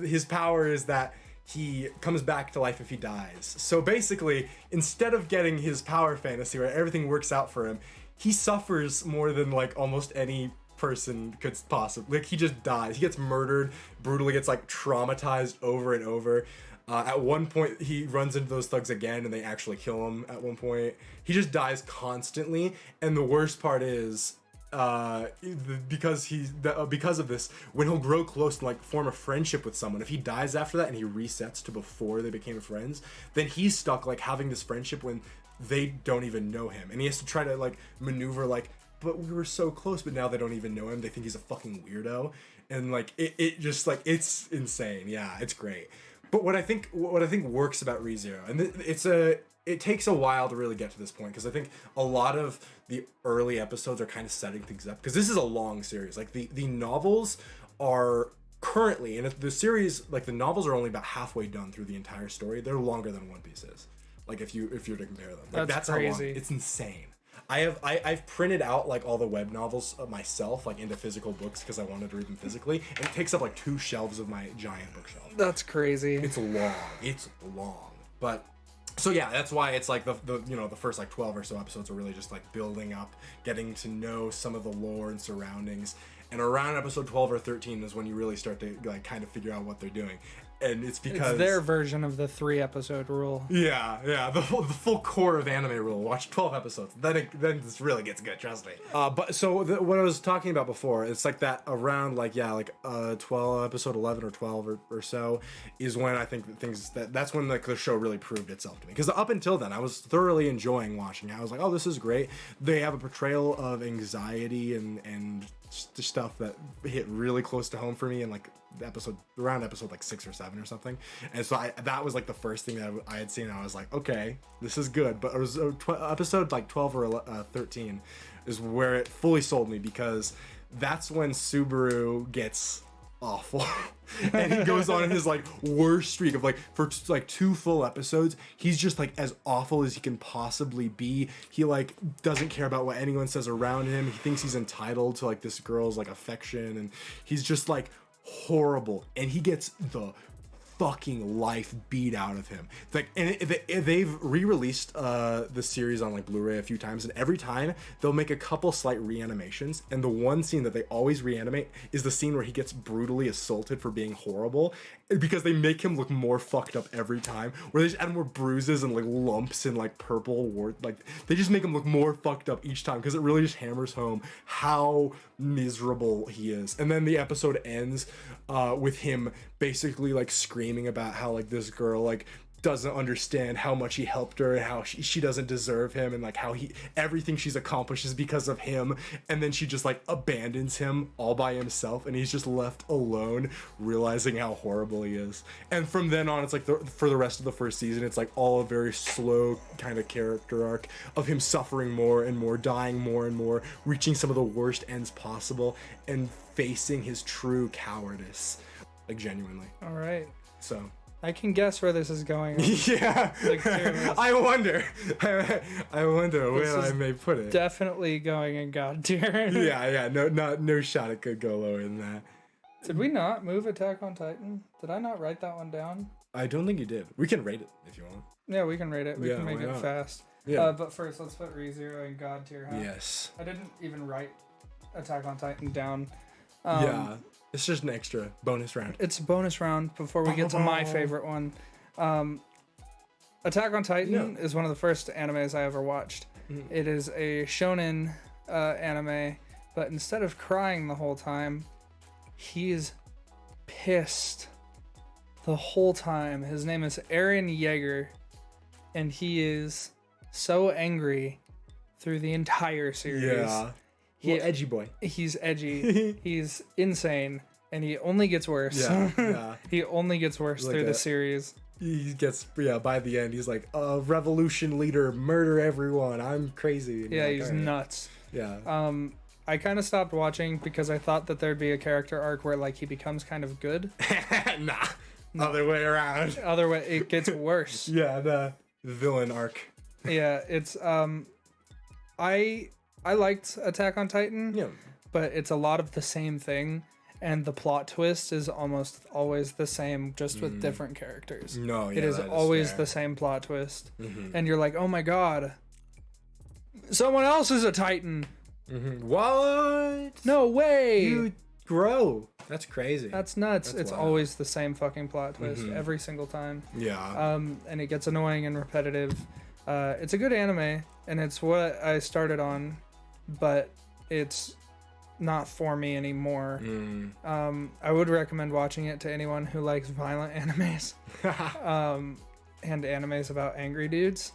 his power is that he comes back to life if he dies. So basically, instead of getting his power fantasy where everything works out for him, he suffers more than like almost any person could possibly. Like he just dies. He gets murdered, brutally gets like traumatized over and over. At one point, he runs into those thugs again, and they actually kill him. At one point, he just dies constantly. And the worst part is, because of this, when he'll grow close and like form a friendship with someone, if he dies after that and he resets to before they became friends, then he's stuck like having this friendship when they don't even know him, and he has to try to like maneuver like, but we were so close, but now they don't even know him. They think he's a fucking weirdo, and like it just like it's insane. Yeah, it's great. But what I think works about ReZero, and it takes a while to really get to this point because I think a lot of the early episodes are kind of setting things up because this is a long series. Like the novels are currently, and the series, like the novels are only about halfway done through the entire story. They're longer than One Piece is. Like if you're to compare them, like that's crazy. How long. It's insane. I've printed out like all the web novels myself, like into physical books because I wanted to read them physically, and it takes up like 2 shelves of my giant bookshelf. That's crazy. It's long. But so yeah, that's why it's like the first like 12 or so episodes are really just like building up, getting to know some of the lore and surroundings. And around episode 12 or 13 is when you really start to like kind of figure out what they're doing. And it's because it's their version of the 3-episode rule. Yeah, the full core of anime rule. Watch 12 episodes, then this really gets good. Trust me. But so what I was talking about before, it's like that around 12 episode 11 or 12 or so is when I think that's when like the show really proved itself to me. Because up until then, I was thoroughly enjoying watching it. I was like, oh, this is great. They have a portrayal of anxiety and stuff that hit really close to home for me, and like around episode like 6 or 7 or something. And so that was like the first thing that I had seen. I was like, okay, this is good. But it was episode like 12 or 13 is where it fully sold me, because that's when Subaru gets awful. And he goes on his like worst streak of like for like 2 full episodes. He's just like as awful as he can possibly be. He like doesn't care about what anyone says around him. He thinks he's entitled to like this girl's like affection, and he's just like horrible. And he gets the fucking life beat out of him. It's like, and they've re-released the series on like Blu-ray a few times, and every time they'll make a couple slight reanimations, and the one scene that they always reanimate is the scene where he gets brutally assaulted for being horrible, because they make him look more fucked up every time, where they just add more bruises and like lumps and like purple wart, like they just make him look more fucked up each time, because it really just hammers home how miserable he is. And then the episode ends with him basically like screaming about how like this girl like doesn't understand how much he helped her, and how she doesn't deserve him, and like how everything she's accomplished is because of him, and then she just like abandons him all by himself, and he's just left alone realizing how horrible he is. And from then on, it's like for the rest of the first season, it's like all a very slow kind of character arc of him suffering more and more, dying more and more, reaching some of the worst ends possible, and facing his true cowardice, like genuinely. All right. So I can guess where this is going. Yeah, Like, I wonder. I wonder where I may put it. Definitely going in God tier. Yeah. No shot it could go lower than that. Did we not move Attack on Titan? Did I not write that one down? I don't think you did. We can rate it if you want. Yeah, we can rate it. We can make it not? fast. Yeah. But first, let's put ReZero in God tier. Huh? Yes. I didn't even write Attack on Titan down. Yeah. It's just an extra bonus round. It's a bonus round before we get to my favorite one. Attack on Titan is one of the first animes I ever watched. It is a shonen anime, but instead of crying the whole time, he's pissed the whole time. His name is Eren Yeager, and he is so angry through the entire series. Yeah. Edgy boy. He's edgy. He's insane, and he only gets worse. Yeah. He only gets worse Like through the series. He gets, by the end, he's like, revolution leader, murder everyone, I'm crazy. And Yeah, like, he's all right. nuts. Yeah. I kind of stopped watching because I thought that there'd be a character arc where like he becomes kind of good. Nah. Other way around. Other way, it gets worse. Yeah, the villain arc. Yeah, it's I liked Attack on Titan. Yeah. But it's a lot of the same thing, and the plot twist is almost always the same, just with different characters. No, yeah, it is that always fair. the same plot twist, and you're like, oh my god, someone else is a Titan. What? No way. You grow. That's crazy. That's nuts. That's it's wild. always the same fucking plot twist every single time. Yeah. And it gets annoying and repetitive. It's a good anime, and it's what I started on, but it's not for me anymore. I would recommend watching it to anyone who likes violent animes, and animes about angry dudes,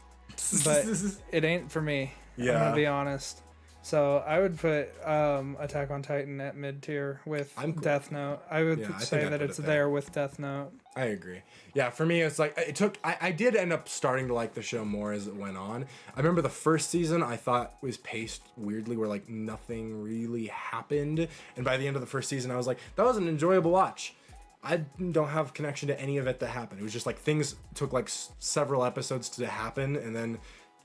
but it ain't for me. Yeah. I'm gonna be honest. So I would put Attack on Titan at mid tier with Death Note. I would say that it's there with Death Note. I agree. Yeah, for me, it's like I did end up starting to like the show more as it went on. I remember the first season I thought was paced weirdly, where like nothing really happened, and by the end of the first season, I was like, that was an enjoyable watch. I don't have connection to any of it that happened. It was just like things took like several episodes to happen, and then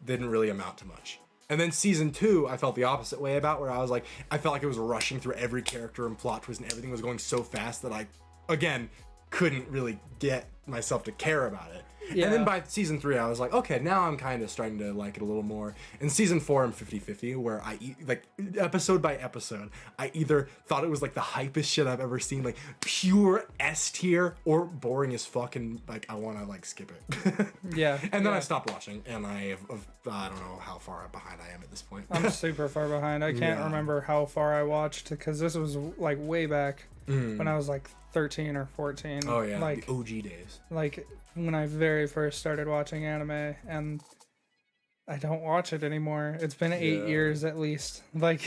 didn't really amount to much. And then season 2, I felt the opposite way about, where I was like, I felt like it was rushing through every character and plot twist, and everything was going so fast that I, again, couldn't really get myself to care about it. Yeah. And then by season 3, I was like, okay, now I'm kind of starting to like it a little more. In season 4, I'm 50-50, where like episode by episode, I either thought it was like the hypest shit I've ever seen, like pure S tier, or boring as fuck, and like I want to like skip it. Yeah. And then I stopped watching, and I don't know how far behind I am at this point. I'm super far behind. I can't remember how far I watched, because this was like way back when I was like 13 or 14. Oh yeah, like the OG days. Like when I very first started watching anime, and I don't watch it anymore. It's been 8 years at least. Like,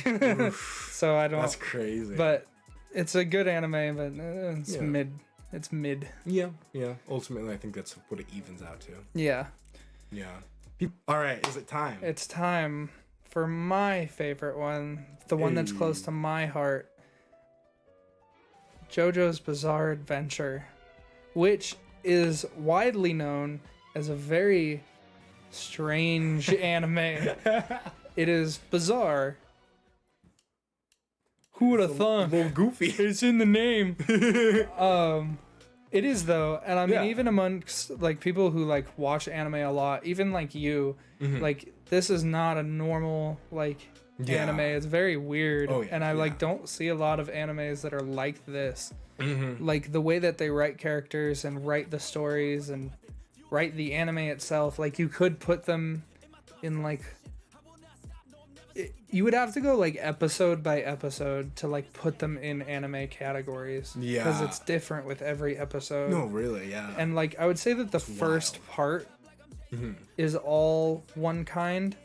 so I don't. That's crazy. But it's a good anime, but it's mid. It's mid. Yeah. Ultimately, I think that's what it evens out to. Yeah. Yeah. All right, is it time? It's time for my favorite one, the one that's close to my heart. JoJo's Bizarre Adventure, which is widely known as a very strange anime. It is bizarre. Who would have thought? A little goofy. It's in the name. It is though, and I mean, even amongst like people who like watch anime a lot, even like you, like this is not a normal like anime. It's very weird, and I like don't see a lot of animes that are like this. Like the way that they write characters and write the stories and write the anime itself. Like you could put them in like. You would have to go like episode by episode to like put them in anime categories. Yeah. Because it's different with every episode. No, really, yeah. And like I would say that the first part is all one kind.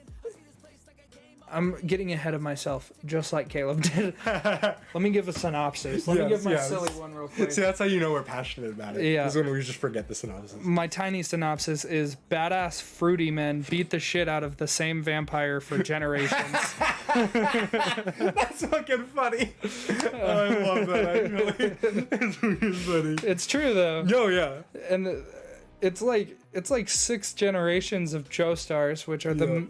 I'm getting ahead of myself, just like Caleb did. Let me give a synopsis. Let me give my silly one real quick. See, that's how you know we're passionate about it. Yeah. This is when we just forget the synopsis. My tiny synopsis is badass fruity men beat the shit out of the same vampire for generations. That's fucking funny. I love that, actually. It's fucking funny. It's true, though. Yo, yeah. And it's like 6 generations of Joestars, which are the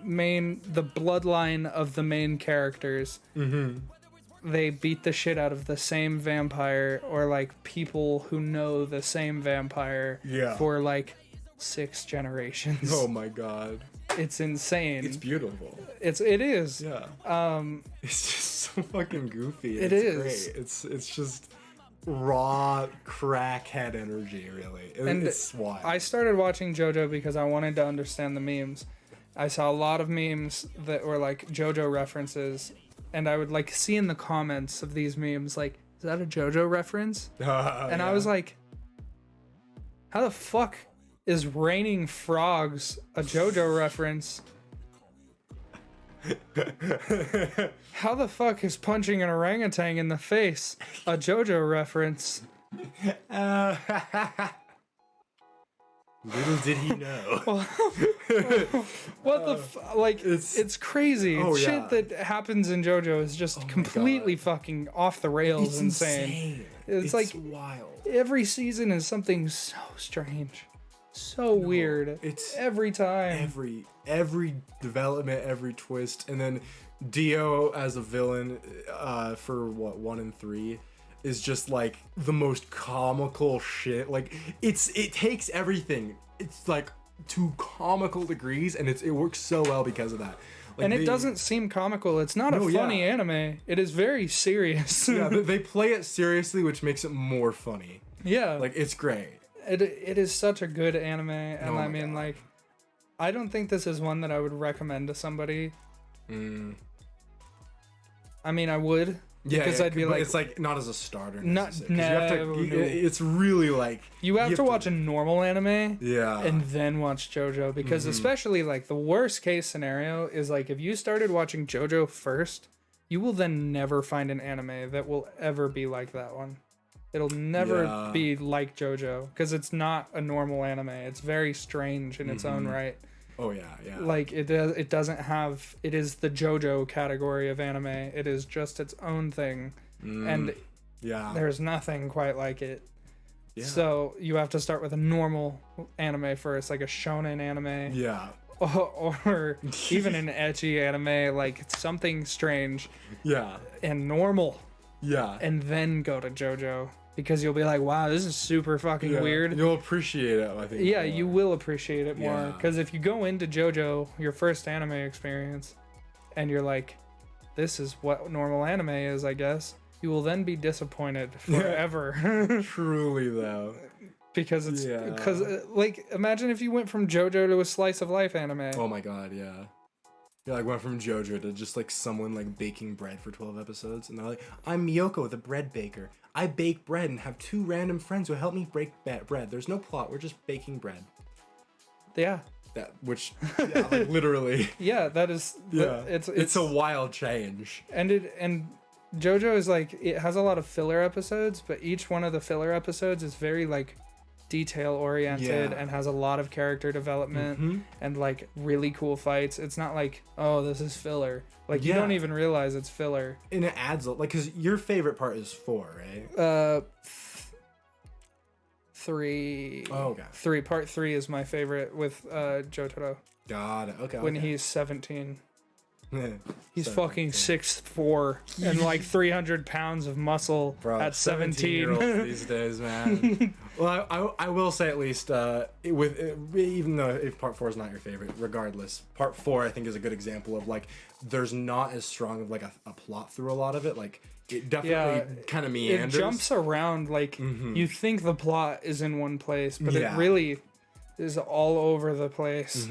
bloodline of the main characters. They beat the shit out of the same vampire, or like people who know the same vampire for like 6 generations. Oh my god. It's insane. It's beautiful. It is. Yeah. It's just so fucking goofy. It is. Great. It's just raw crackhead energy, really. It's wild. I started watching JoJo because I wanted to understand the memes. I saw a lot of memes that were like JoJo references, and I would like see in the comments of these memes like, is that a JoJo reference? And I was like, how the fuck is raining frogs a JoJo reference? How the fuck is punching an orangutan in the face a JoJo reference? Little did he know. What the like? It's crazy. Shit that happens in JoJo is just completely fucking off the rails. It's insane. It's like wild. Every season is something so strange, so weird. It's every time. Every development, every twist, and then Dio as a villain for 1 and 3 is just like the most comical shit. Like it takes everything. It's like to comical degrees, and it works so well because of that. Like and it doesn't seem comical. It's not a funny anime. It is very serious. They play it seriously, which makes it more funny. Yeah, like it's great. It is such a good anime, and I mean, like, I don't think this is one that I would recommend to somebody. I mean, I would. Because I'd be like, it's like not as a starter. It's really like you have to watch a normal anime, and then watch JoJo, because especially like the worst case scenario is like if you started watching JoJo first, you will then never find an anime that will ever be like that one. It'll never be like JoJo because it's not a normal anime. It's very strange in its own right. Oh yeah. Like it doesn't have. It is the JoJo category of anime. It is just its own thing, and there's nothing quite like it. Yeah. So you have to start with a normal anime first, like a shonen anime. Yeah. Or even an ecchi anime, like something strange. Yeah. And normal. Yeah. And then go to JoJo. Because you'll be like, wow, this is super fucking weird. You'll appreciate it, I think. Yeah, more. You will appreciate it more. Because if you go into JoJo, your first anime experience, and you're like, this is what normal anime is, I guess, you will then be disappointed forever. Truly, though. Because like, imagine if you went from JoJo to a slice of life anime. Oh my god, yeah. Yeah, like went from JoJo to just like someone like baking bread for 12 episodes, and they're like, I'm Miyoko, the bread baker. I bake bread and have 2 random friends who help me break bread. There's no plot. We're just baking bread. Yeah. Which, like, literally. Yeah, that is. Yeah. It's a wild change. And JoJo is like, it has a lot of filler episodes, but each one of the filler episodes is very like detail oriented Yeah. and has a lot of character development and like really cool fights. It's not like, oh, this is filler. Like you don't even realize it's filler. And it adds like, because your favorite part is 4, right? 3. Oh, okay. 3. Part 3 is my favorite with Jotaro. Got it. Okay. When he's 17. He's 17. fucking 6'4" and like 300 pounds of muscle at 17. 17-year-olds these days, man. Well, I will say at least even though if part 4 is not your favorite, regardless, part 4 I think is a good example of like there's not as strong of like a plot through a lot of it. Like it definitely kind of meanders. It jumps around. Like you think the plot is in one place, but it really is all over the place.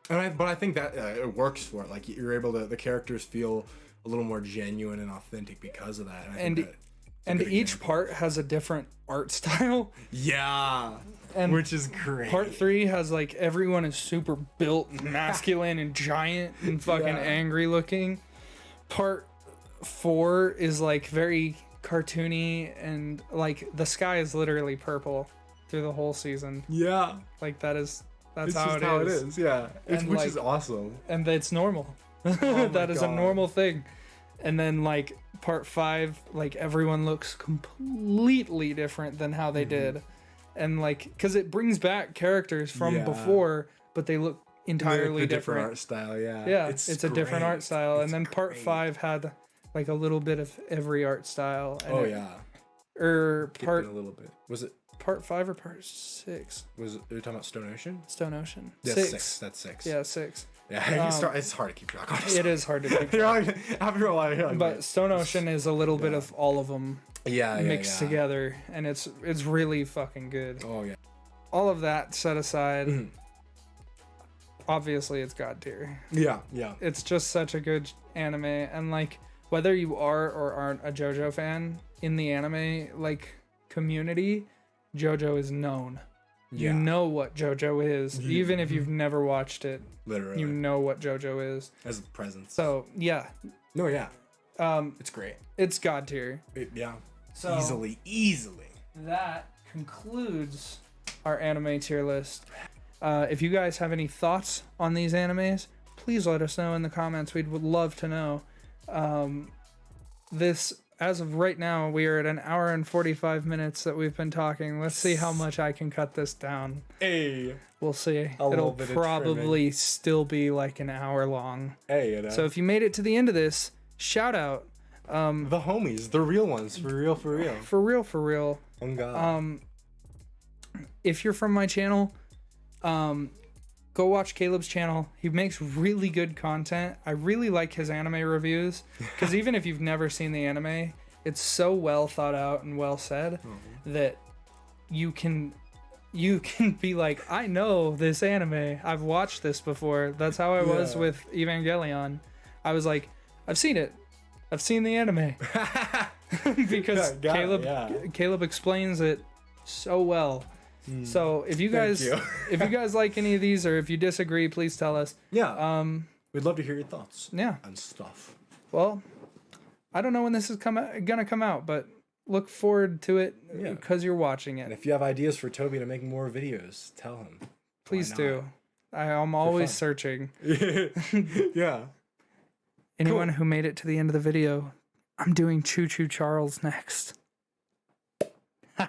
But I think that it works for it. Like you're able to, the characters feel a little more genuine and authentic because of that. And each part has a different art style. Yeah, and which is great. Part 3 has like everyone is super built and masculine and giant and fucking angry looking. Part 4 is like very cartoony and like the sky is literally purple through the whole season. Yeah, like that's it's how just it how is. it is. Yeah, which is awesome. And it's normal. That is a normal thing. And then like part 5, like everyone looks completely different than how they did, and like because it brings back characters from before, but they look entirely different art style. Yeah, it's a different art style. And then part 5 had like a little bit of every art style. And or part a little bit. Was it part 5 or part 6? Are you talking about Stone Ocean? Stone Ocean. Yeah, 6. That's 6. Yeah, 6. Yeah, it's hard to keep track of. It is hard to keep track. After a while, but Stone Ocean is a little bit of all of them mixed together, and it's really fucking good. Oh yeah. All of that set aside, obviously it's God tier. Yeah. It's just such a good anime, and like whether you are or aren't a JoJo fan, in the anime like community, JoJo is known. You know what JoJo is, even if you've never watched it. Literally, you know what JoJo is as a presence. So yeah, it's great. It's God tier. So easily. That concludes our anime tier list. If you guys have any thoughts on these animes, please let us know in the comments. We would love to know. As of right now, we are at 1 hour and 45 minutes that we've been talking. Let's see how much I can cut this down. We'll see. It'll probably still be like an hour long. So if you made it to the end of this, shout out. The homies, the real ones, for real. For real. Oh God. If you're from my channel, go watch Caleb's channel. He makes really good content. I really like his anime reviews because even if you've never seen the anime, it's so well thought out and well said that you can be like, I know this anime. I've watched this before. That's how I was with Evangelion. I was like, I've seen it. I've seen the anime because Caleb explains it so well. So if you guys like any of these or if you disagree, please tell us. We'd love to hear your thoughts. And stuff. Well, I don't know when this is gonna come out, but look forward to it because you're watching it. And if you have ideas for Toby to make more videos, tell him. Please do. I'm always searching. Anyone who made it to the end of the video, I'm doing Choo Choo Charles next. All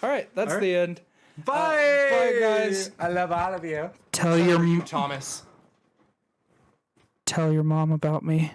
right, that's the end. Bye. Bye, guys. I love all of you. Tell your Thomas. Tell your mom about me.